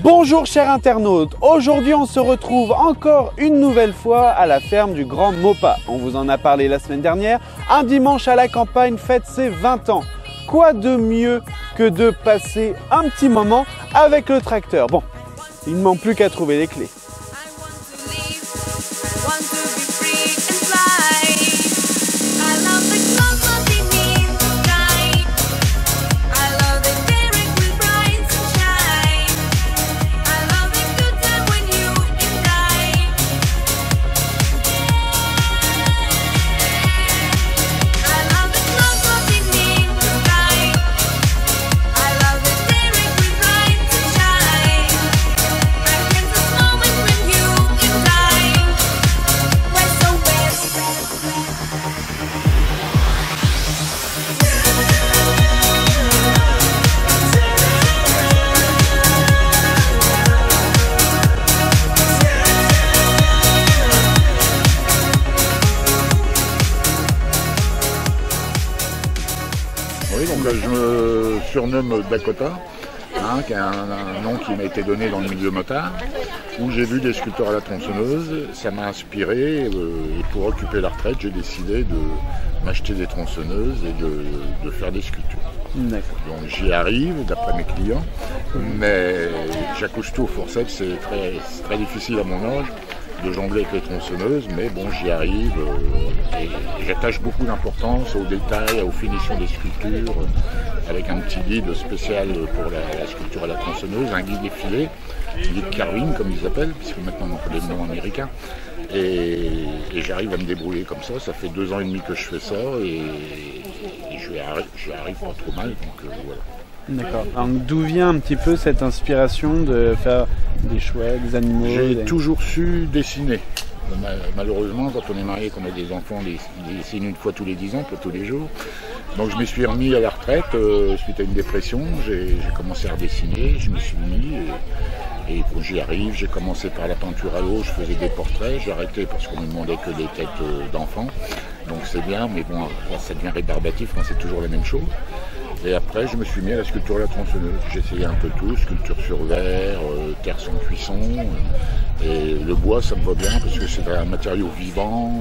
Bonjour chers internautes, aujourd'hui on se retrouve encore une nouvelle fois à la ferme du Grand Maupas. On vous en a parlé la semaine dernière, un dimanche à la campagne fête ses 20 ans. Quoi de mieux que de passer un petit moment avec le tracteur? Bon, il ne manque plus qu'à trouver les clés. Oui, donc je me surnomme Dakota, qui est un nom qui m'a été donné dans le milieu motard, où j'ai vu des sculpteurs à la tronçonneuse. Ça m'a inspiré et pour occuper la retraite, j'ai décidé de m'acheter des tronçonneuses et de faire des sculptures. Donc j'y arrive d'après mes clients, mais j'accouche tout au forceps, c'est très difficile à mon âge de jongler avec les tronçonneuses, mais bon, j'y arrive et j'attache beaucoup d'importance aux détails, aux finitions des sculptures, avec un petit guide spécial pour la sculpture à la tronçonneuse, un guide effilé, un guide carving comme ils appellent, puisque maintenant on a des noms américains, et j'arrive à me débrouiller comme ça. Ça fait 2 ans et demi que je fais ça et je arrive pas trop mal, donc voilà. D'accord. D'où vient un petit peu cette inspiration de faire des chouettes, des animaux? J'ai toujours su dessiner. Malheureusement, quand on est marié, qu'on a des enfants, on dessine une fois tous les 10 ans, pas tous les jours. Donc je me suis remis à la retraite suite à une dépression. J'ai commencé à redessiner, je me suis mis et j'y arrive. J'ai commencé par la peinture à l'eau, je faisais des portraits. J'ai arrêté parce qu'on me demandait que des têtes d'enfants. Donc c'est bien, mais bon, là, ça devient rébarbatif quand c'est toujours la même chose. Et après, je me suis mis à la sculpture à la tronçonneuse. J'ai essayé un peu tout, sculpture sur verre, terre sans cuisson. Et le bois, ça me va bien parce que c'est un matériau vivant.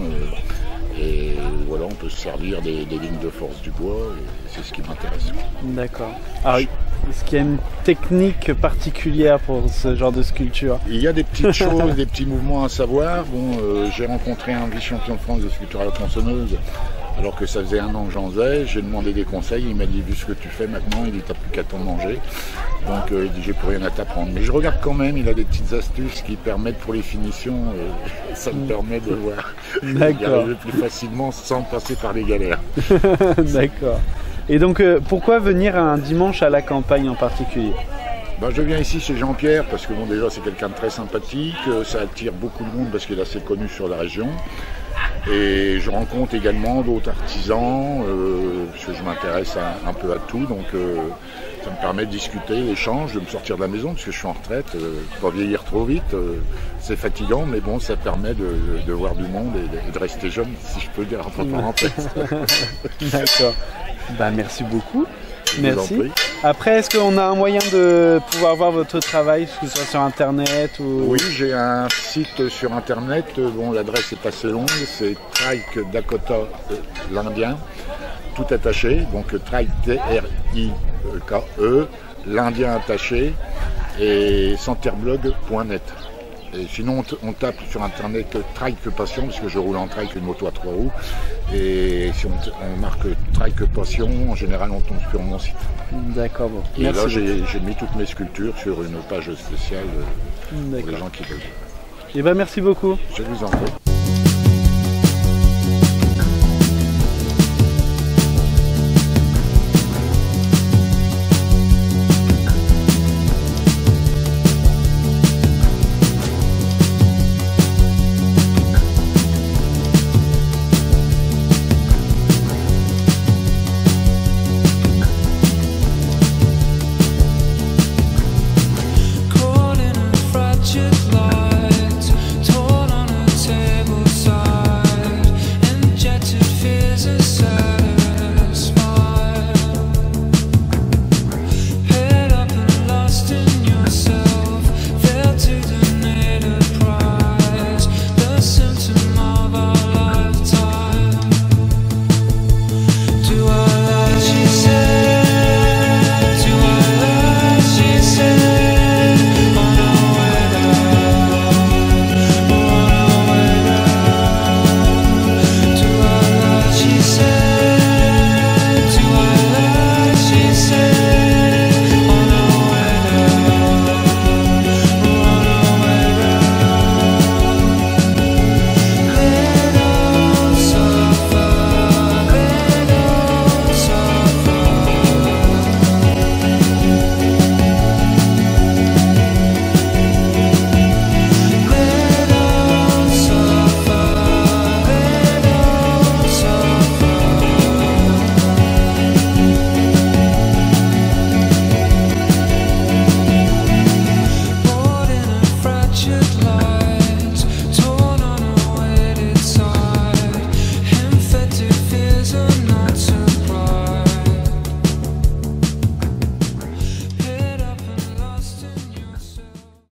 Et voilà, on peut se servir des lignes de force du bois. Et c'est ce qui m'intéresse. D'accord. Alors, est-ce qu'il y a une technique particulière pour ce genre de sculpture? Il y a des petites choses, des petits mouvements à savoir. Bon, j'ai rencontré un vice-champion de France de sculpture à la tronçonneuse. Alors que ça faisait 1 an que j'en faisais, j'ai demandé des conseils, il m'a dit vu ce que tu fais maintenant, il dit t'as plus qu'à t'en manger. Donc il dit j'ai plus rien à t'apprendre. Mais je regarde quand même, il a des petites astuces qui permettent pour les finitions, ça me permet de voir y arriver plus facilement sans passer par les galères. D'accord. Et donc pourquoi venir un dimanche à la campagne en particulier? Je viens ici chez Jean-Pierre parce que bon, déjà c'est quelqu'un de très sympathique, ça attire beaucoup de monde parce qu'il est assez connu sur la région. Et je rencontre également d'autres artisans, puisque je m'intéresse un peu à tout, donc ça me permet de discuter, l'échange, de me sortir de la maison, parce que je suis en retraite, pas vieillir trop vite, c'est fatigant, mais bon, ça permet de voir du monde et de rester jeune, si je peux dire entre parenthèses. D'accord. Merci beaucoup. Merci. Après, est-ce qu'on a un moyen de pouvoir voir votre travail, que ce soit sur Internet ou... Oui, j'ai un site sur Internet. Bon, l'adresse est assez longue. C'est Trike Dakota l'Indien, tout attaché. Donc Trike T-R-I-K-E, l'Indien attaché, et centerblog.net. Et sinon, on tape sur Internet Trike Passion, parce que je roule en trike, une moto à 3 roues. Et si on marque Trike Passion, en général, on tombe sur mon site. D'accord, bon. Et là, j'ai mis toutes mes sculptures sur une page spéciale pour les gens qui veulent. Et merci beaucoup. Je vous en prie.